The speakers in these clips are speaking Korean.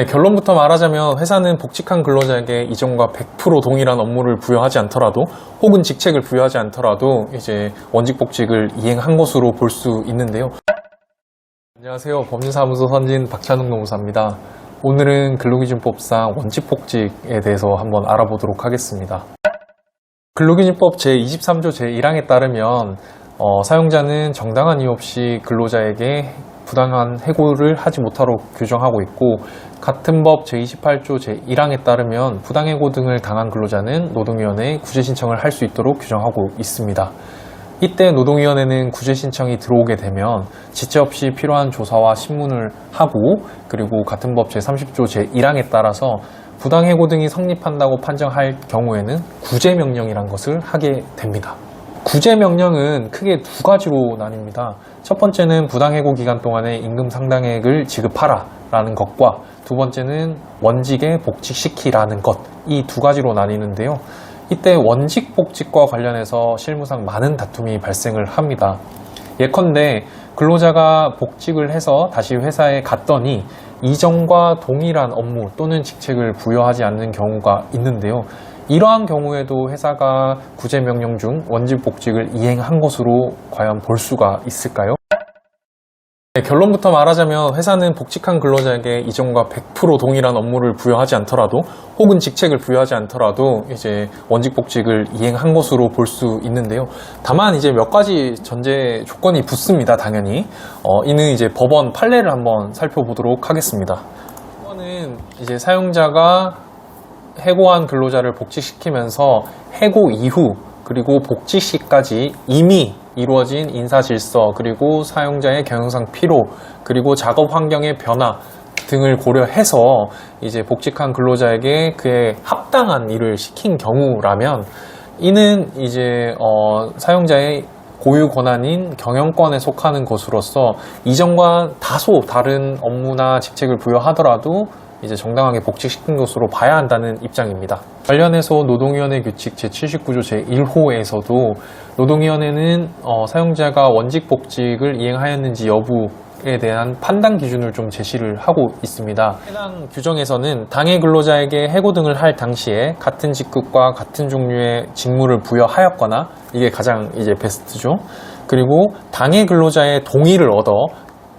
결론부터 말하자면 회사는 복직한 근로자에게 이전과 100% 동일한 업무를 부여하지 않더라도 혹은 직책을 부여하지 않더라도 이제 원직 복직을 이행한 것으로 볼 수 있는데요. 안녕하세요. 법률사무소 선진 박찬욱 노무사입니다. 오늘은 근로기준법상 원직 복직에 대해서 한번 알아보도록 하겠습니다. 근로기준법 제23조 제1항에 따르면 사용자는 정당한 이유 없이 근로자에게 부당한 해고를 하지 못하도록 규정하고 있고, 같은 법 제28조 제1항에 따르면 부당해고 등을 당한 근로자는 노동위원회에 구제 신청을 할 수 있도록 규정하고 있습니다. 이때 노동위원회는 구제 신청이 들어오게 되면 지체 없이 필요한 조사와 신문을 하고, 그리고 같은 법 제30조 제1항에 따라서 부당해고 등이 성립한다고 판정할 경우에는 구제명령이란 것을 하게 됩니다. 구제명령은 크게 두 가지로 나뉩니다. 첫 번째는 부당해고 기간 동안에 임금 상당액을 지급하라 라는 것과, 두 번째는 원직에 복직시키라는 것, 이 두 가지로 나뉘는데요. 이때 원직 복직과 관련해서 실무상 많은 다툼이 발생을 합니다. 예컨대 근로자가 복직을 해서 다시 회사에 갔더니 이전과 동일한 업무 또는 직책을 부여하지 않는 경우가 있는데요. 이러한 경우에도 회사가 구제명령 중 원직 복직을 이행한 것으로 과연 볼 수가 있을까요? 결론부터 말하자면 회사는 복직한 근로자에게 이전과 100% 동일한 업무를 부여하지 않더라도 혹은 직책을 부여하지 않더라도 이제 원직 복직을 이행한 것으로 볼 수 있는데요. 다만 이제 몇 가지 전제 조건이 붙습니다. 당연히 이는 이제 법원 판례를 한번 살펴보도록 하겠습니다. 이거는 이제 사용자가 해고한 근로자를 복직시키면서 해고 이후 그리고 복직 시까지 이미 이루어진 인사질서, 그리고 사용자의 경영상 피로, 그리고 작업 환경의 변화 등을 고려해서 이제 복직한 근로자에게 그에 합당한 일을 시킨 경우라면, 이는 이제 사용자의 고유 권한인 경영권에 속하는 것으로서 이전과 다소 다른 업무나 직책을 부여하더라도 이제 정당하게 복직시킨 것으로 봐야 한다는 입장입니다. 관련해서 노동위원회 규칙 제79조 제1호에서도 노동위원회는 사용자가 원직 복직을 이행하였는지 여부에 대한 판단 기준을 좀 제시를 하고 있습니다. 해당 규정에서는 당해 근로자에게 해고 등을 할 당시에 같은 직급과 같은 종류의 직무를 부여하였거나, 이게 가장 이제 베스트죠. 그리고 당해 근로자의 동의를 얻어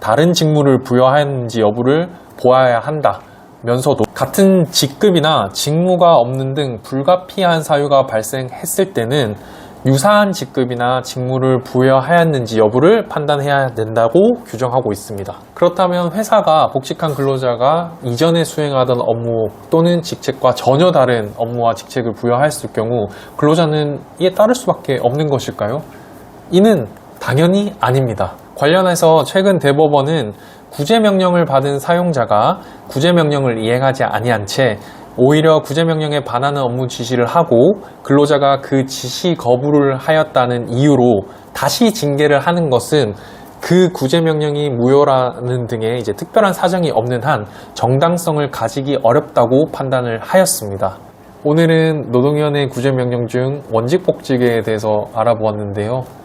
다른 직무를 부여하였는지 여부를 보아야 한다 면서도 같은 직급이나 직무가 없는 등 불가피한 사유가 발생했을 때는 유사한 직급이나 직무를 부여하였는지 여부를 판단해야 된다고 규정하고 있습니다. 그렇다면 회사가 복직한 근로자가 이전에 수행하던 업무 또는 직책과 전혀 다른 업무와 직책을 부여하였을 경우 근로자는 이에 따를 수밖에 없는 것일까요? 이는 당연히 아닙니다. 관련해서 최근 대법원은 구제명령을 받은 사용자가 구제명령을 이행하지 아니한 채 오히려 구제명령에 반하는 업무 지시를 하고 근로자가 그 지시 거부를 하였다는 이유로 다시 징계를 하는 것은 그 구제명령이 무효라는 등의 이제 특별한 사정이 없는 한 정당성을 가지기 어렵다고 판단을 하였습니다. 오늘은 노동위원회 구제명령 중 원직 복직에 대해서 알아보았는데요.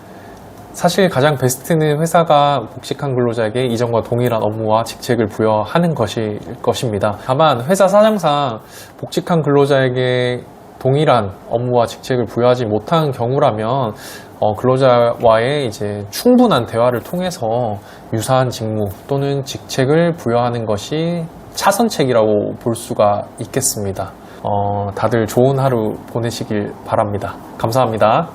사실 가장 베스트는 회사가 복직한 근로자에게 이전과 동일한 업무와 직책을 부여하는 것일 것입니다. 다만 회사 사정상 복직한 근로자에게 동일한 업무와 직책을 부여하지 못한 경우라면 근로자와의 이제 충분한 대화를 통해서 유사한 직무 또는 직책을 부여하는 것이 차선책이라고 볼 수가 있겠습니다. 다들 좋은 하루 보내시길 바랍니다. 감사합니다.